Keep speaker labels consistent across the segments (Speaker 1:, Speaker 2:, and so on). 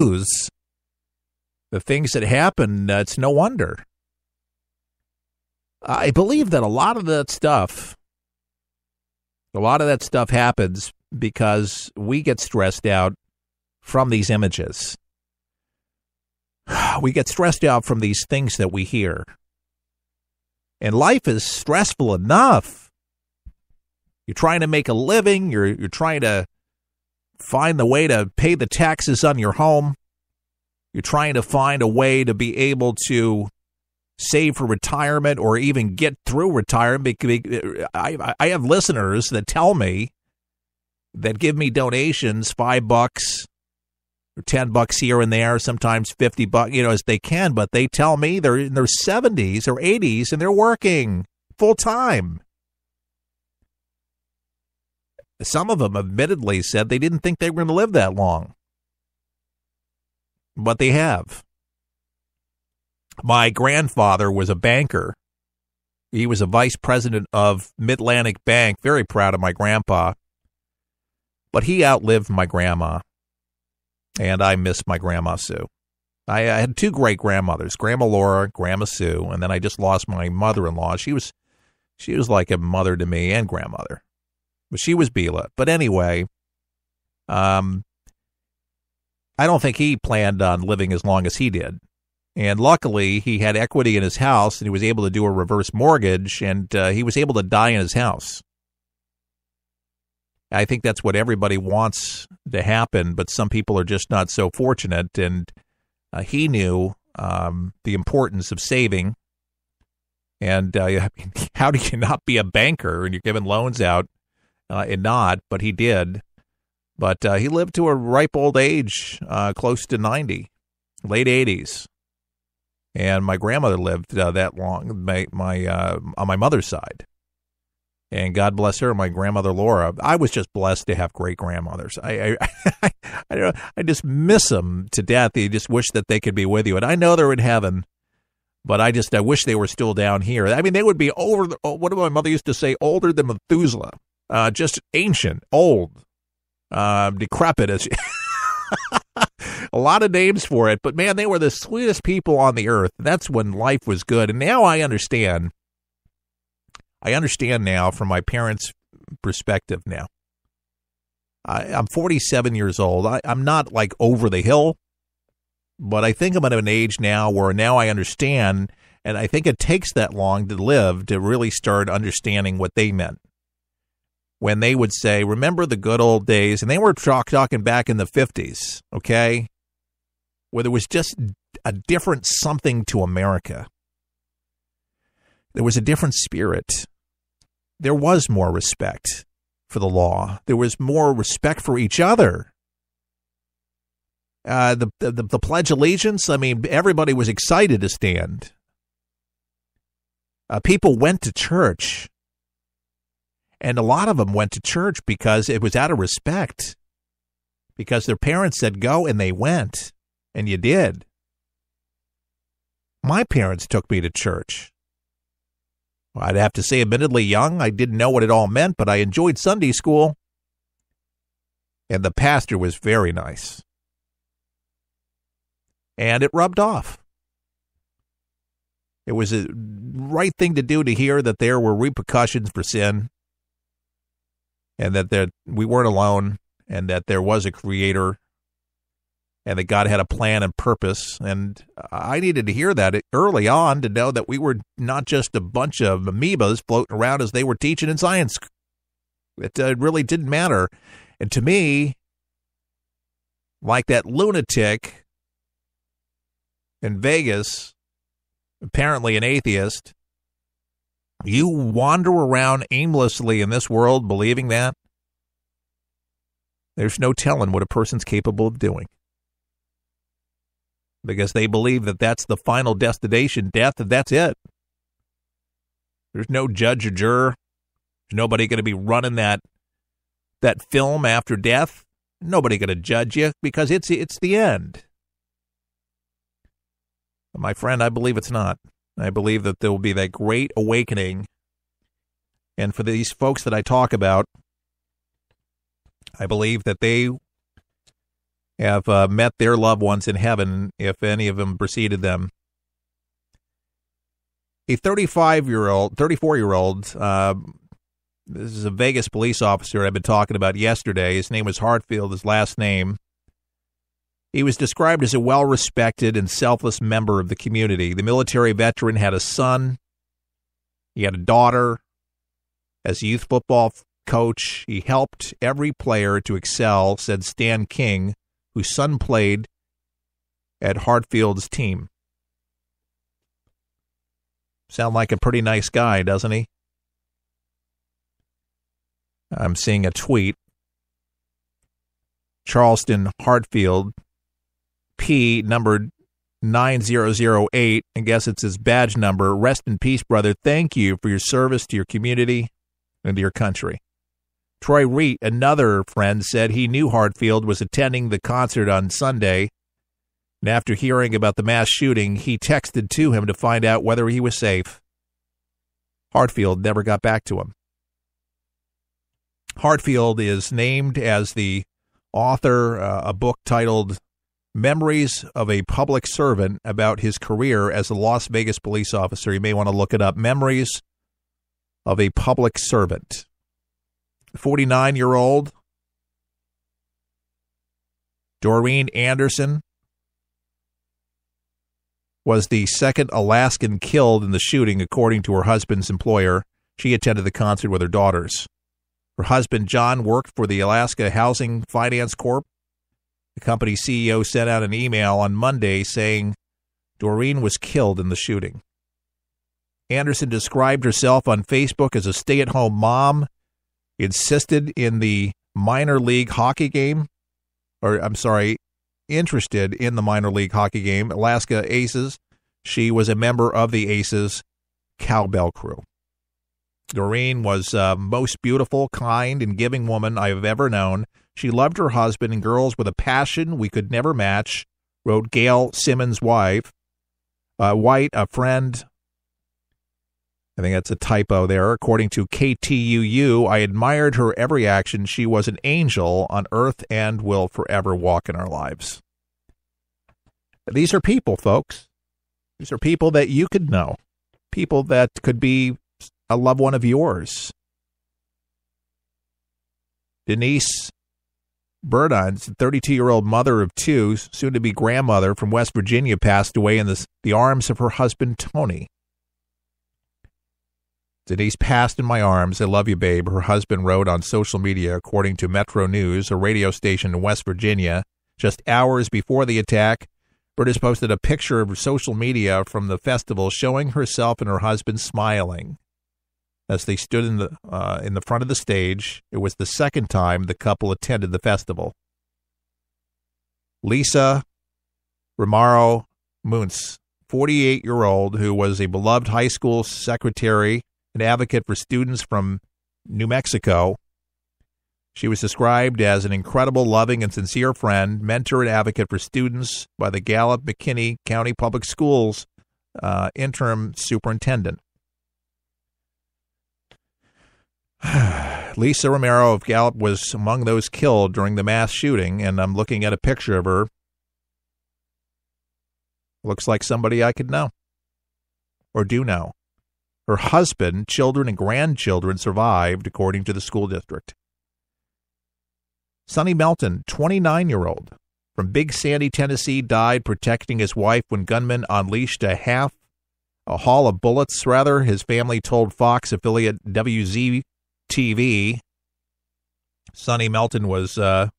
Speaker 1: news, the things that happen, it's no wonder. I believe that a lot of that stuff happens because we get stressed out from these images. We get stressed out from these things that we hear. And life is stressful enough. You're trying to make a living. You're trying to find the way to pay the taxes on your home. You're trying to find a way to be able to save for retirement or even get through retirement. I have listeners that tell me, that give me donations, $5 or $10 here and there, sometimes $50, as they can, but they tell me they're in their 70s or 80s and they're working full time. Some of them admittedly said they didn't think they were going to live that long, but they have. My grandfather was a banker. He was a vice president of Mid-Atlantic Bank. Very proud of my grandpa. But he outlived my grandma, and I miss my Grandma Sue. I had two great grandmothers, Grandma Laura, Grandma Sue, and then I just lost my mother-in-law. She was like a mother to me and grandmother. But she was Bila. But anyway, I don't think he planned on living as long as he did. And luckily, he had equity in his house, and he was able to do a reverse mortgage, and he was able to die in his house. I think that's what everybody wants to happen, but some people are just not so fortunate, and he knew the importance of saving. And how do you not be a banker and you're giving loans out and not? But he did. But he lived to a ripe old age, close to 90, late 80s. And my grandmother lived that long, on my mother's side. And God bless her, my grandmother Laura. I was just blessed to have great grandmothers. I just miss them to death. You just wish that they could be with you. And I know they're in heaven, but I wish they were still down here. I mean, they would be over. What did my mother used to say? Older than Methuselah, just ancient, old, decrepit. As a lot of names for it, but man, they were the sweetest people on the earth. That's when life was good. And now I understand. I understand now from my parents' perspective now. I'm 47 years old. I'm not like over the hill, but I think I'm at an age now where now I understand, and I think it takes that long to live to really start understanding what they meant. When they would say, remember the good old days, and they were talking back in the 50s, okay, where there was just a different something to America. There was a different spirit. There was more respect for the law. There was more respect for each other. The Pledge of Allegiance, I mean, everybody was excited to stand. People went to church. And a lot of them went to church because it was out of respect. Because their parents said go, and they went. And you did. My parents took me to church. I'd have to say, admittedly young, I didn't know what it all meant, but I enjoyed Sunday school. And the pastor was very nice. And it rubbed off. It was a right thing to do to hear that there were repercussions for sin, and that we weren't alone, and that there was a creator, and that God had a plan and purpose. And I needed to hear that early on to know that we were not just a bunch of amoebas floating around as they were teaching in science. It really didn't matter. And to me, like that lunatic in Vegas, apparently an atheist, you wander around aimlessly in this world believing that, there's no telling what a person's capable of doing. Because they believe that that's the final destination, death, and that's it. There's no judge or juror. There's nobody going to be running that film after death. Nobody going to judge you because it's the end. My friend, I believe it's not. I believe that there will be that great awakening. And for these folks that I talk about, I believe that they have met their loved ones in heaven if any of them preceded them. A 34-year-old, this is a Vegas police officer I've been talking about yesterday. His name was Hartfield, his last name. He was described as a well-respected and selfless member of the community. The military veteran had a son. He had a daughter. As a youth football coach, he helped every player to excel, said Stan King, whose son played at Hartfield's team. Sound like a pretty nice guy, doesn't he? I'm seeing a tweet. Charleston Hartfield, P, numbered 9008. I guess it's his badge number. Rest in peace, brother. Thank you for your service to your community and to your country. Troy Reet, another friend, said he knew Hartfield was attending the concert on Sunday, and after hearing about the mass shooting, he texted to him to find out whether he was safe. Hartfield never got back to him. Hartfield is named as the author, a book titled Memories of a Public Servant, about his career as a Las Vegas police officer. You may want to look it up. Memories of a Public Servant. 49-year-old Doreen Anderson was the second Alaskan killed in the shooting, according to her husband's employer. She attended the concert with her daughters. Her husband, John, worked for the Alaska Housing Finance Corp. The company's CEO sent out an email on Monday saying Doreen was killed in the shooting. Insisted in the minor league hockey game, interested in the minor league hockey game, Alaska Aces. She was a member of the Aces cowbell crew. Doreen was most beautiful, kind, and giving woman I have ever known. She loved her husband and girls with a passion we could never match, wrote Gail Simmons' wife. White, a friend. I think that's a typo there. According to KTUU, I admired her every action. She was an angel on earth and will forever walk in our lives. These are people, folks. These are people that you could know. People that could be a loved one of yours. Denise Burdines, 32-year-old mother of two, soon-to-be grandmother from West Virginia, passed away in the arms of her husband, Tony. Denise passed in my arms. I love you, babe, her husband wrote on social media, according to Metro News, a radio station in West Virginia. Just hours before the attack, Burdines posted a picture of social media from the festival showing herself and her husband smiling as they stood in the front of the stage. It was the second time the couple attended the festival. Lisa Romero Muntz, 48-year-old, who was a beloved high school secretary and advocate for students from New Mexico. She was described as an incredible, loving, and sincere friend, mentor, and advocate for students by the Gallup-McKinney County Public Schools interim superintendent. Lisa Romero of Gallup was among those killed during the mass shooting, and I'm looking at a picture of her. Looks like somebody I could know or do know. Her husband, children, and grandchildren survived, according to the school district. Sonny Melton, 29-year-old, from Big Sandy, Tennessee, died protecting his wife when gunmen unleashed a haul of bullets, his family told Fox affiliate WZTV. Sonny Melton was a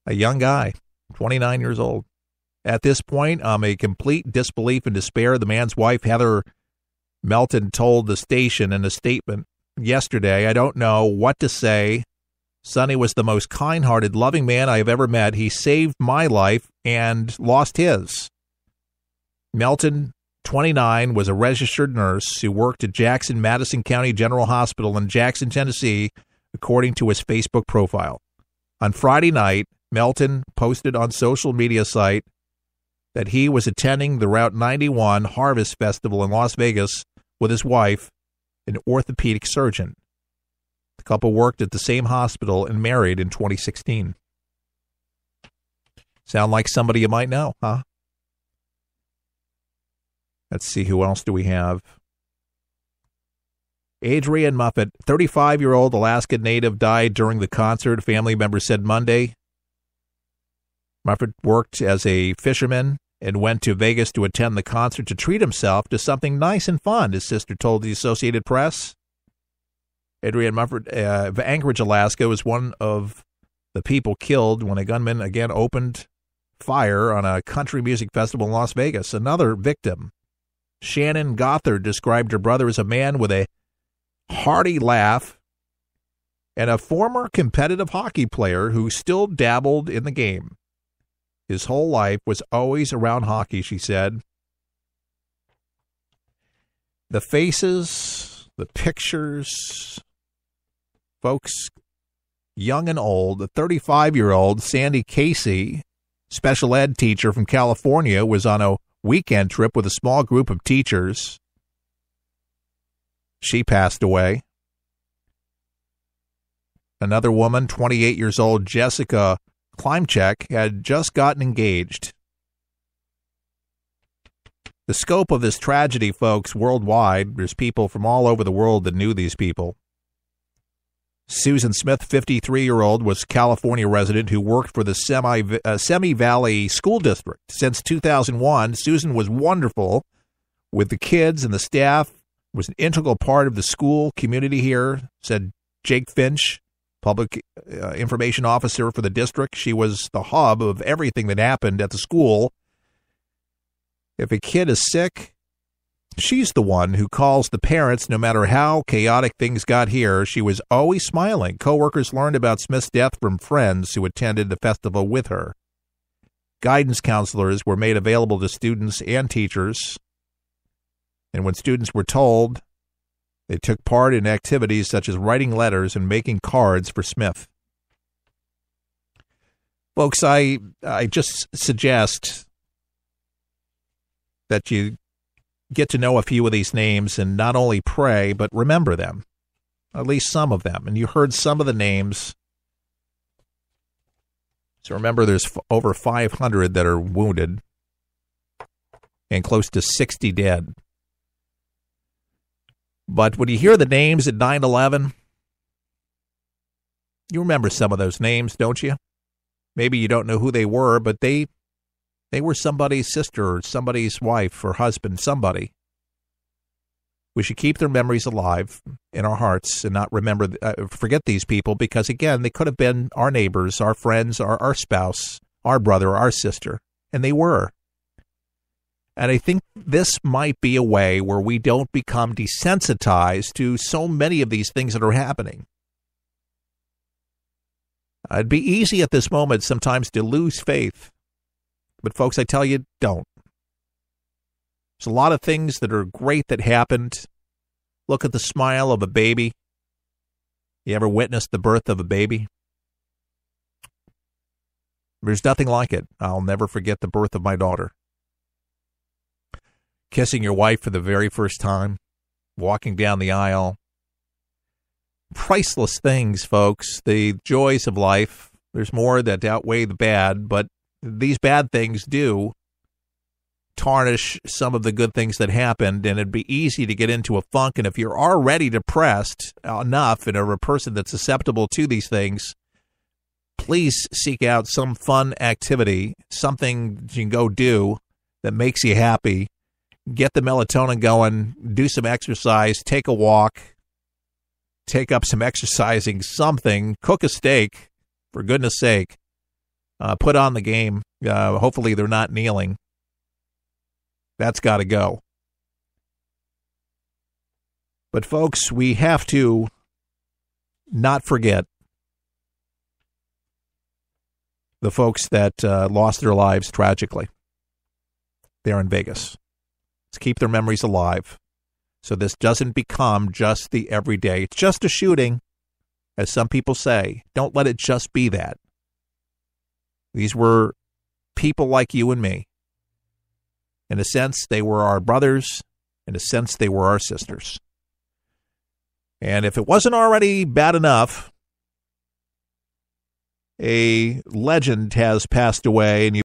Speaker 1: young guy, 29 years old. At this point, I'm a complete disbelief and despair. The man's wife, Heather Melton, told the station in a statement yesterday, I don't know what to say. Sonny was the most kind-hearted, loving man I have ever met. He saved my life and lost his. Melton, 29, was a registered nurse who worked at Jackson Madison County General Hospital in Jackson, Tennessee, according to his Facebook profile. On Friday night, Melton posted on social media site that he was attending the Route 91 Harvest Festival in Las Vegas with his wife, an orthopedic surgeon. The couple worked at the same hospital and married in 2016. Sound like somebody you might know, huh? Let's see, who else do we have? Adrian Muffet, 35-year-old Alaska native, died during the concert, family member said Monday. Muffet worked as a fisherman and went to Vegas to attend the concert to treat himself to something nice and fun, his sister told the Associated Press. Adrian Muffet of Anchorage, Alaska, was one of the people killed when a gunman again opened fire on a country music festival in Las Vegas. Another victim, Shannon Gothard, described her brother as a man with a hearty laugh and a former competitive hockey player who still dabbled in the game. His whole life was always around hockey, she said. The faces, the pictures, folks, young and old. The 35-year-old Sandy Casey, special ed teacher from California, was on a weekend trip with a small group of teachers. She passed away. Another woman, 28 years old, Jessica Klimchek, had just gotten engaged. The scope of this tragedy, folks, worldwide, there's people from all over the world that knew these people. Susan Smith, 53-year-old, was a California resident who worked for the Semi Valley School District. Since 2001, Susan was wonderful with the kids and the staff, was an integral part of the school community here, said Jake Finch, public information officer for the district. She was the hub of everything that happened at the school. If a kid is sick, she's the one who calls the parents no matter how chaotic things got here. She was always smiling. Coworkers learned about Smith's death from friends who attended the festival with her. Guidance counselors were made available to students and teachers. And when students were told, they took part in activities such as writing letters and making cards for Smith. Folks, I just suggest that you get to know a few of these names and not only pray, but remember them, at least some of them. And you heard some of the names. So remember, there's over 500 that are wounded and close to 60 dead. But when you hear the names at 9/11, you remember some of those names, don't you? Maybe you don't know who they were, but they were somebody's sister or somebody's wife or husband, somebody. We should keep their memories alive in our hearts and not forget these people because, again, they could have been our neighbors, our friends, our spouse, our brother, our sister, and they were. And I think this might be a way where we don't become desensitized to so many of these things that are happening. It'd be easy at this moment sometimes to lose faith. But, folks, I tell you, don't. There's a lot of things that are great that happened. Look at the smile of a baby. You ever witnessed the birth of a baby? There's nothing like it. I'll never forget the birth of my daughter. Kissing your wife for the very first time, walking down the aisle. Priceless things, folks. The joys of life. There's more that outweigh the bad, but these bad things do tarnish some of the good things that happened, and it'd be easy to get into a funk. And if you're already depressed enough and are a person that's susceptible to these things, please seek out some fun activity, something you can go do that makes you happy. Get the melatonin going, do some exercise, take a walk, take up some exercising, something, cook a steak, for goodness sake. Put on the game. Hopefully they're not kneeling. That's got to go. But, folks, we have to not forget the folks that lost their lives tragically there in Vegas. Let's keep their memories alive so this doesn't become just the everyday. It's just a shooting, as some people say. Don't let it just be that. These were people like you and me. In a sense, they were our brothers. In a sense, they were our sisters. And if it wasn't already bad enough, a legend has passed away, and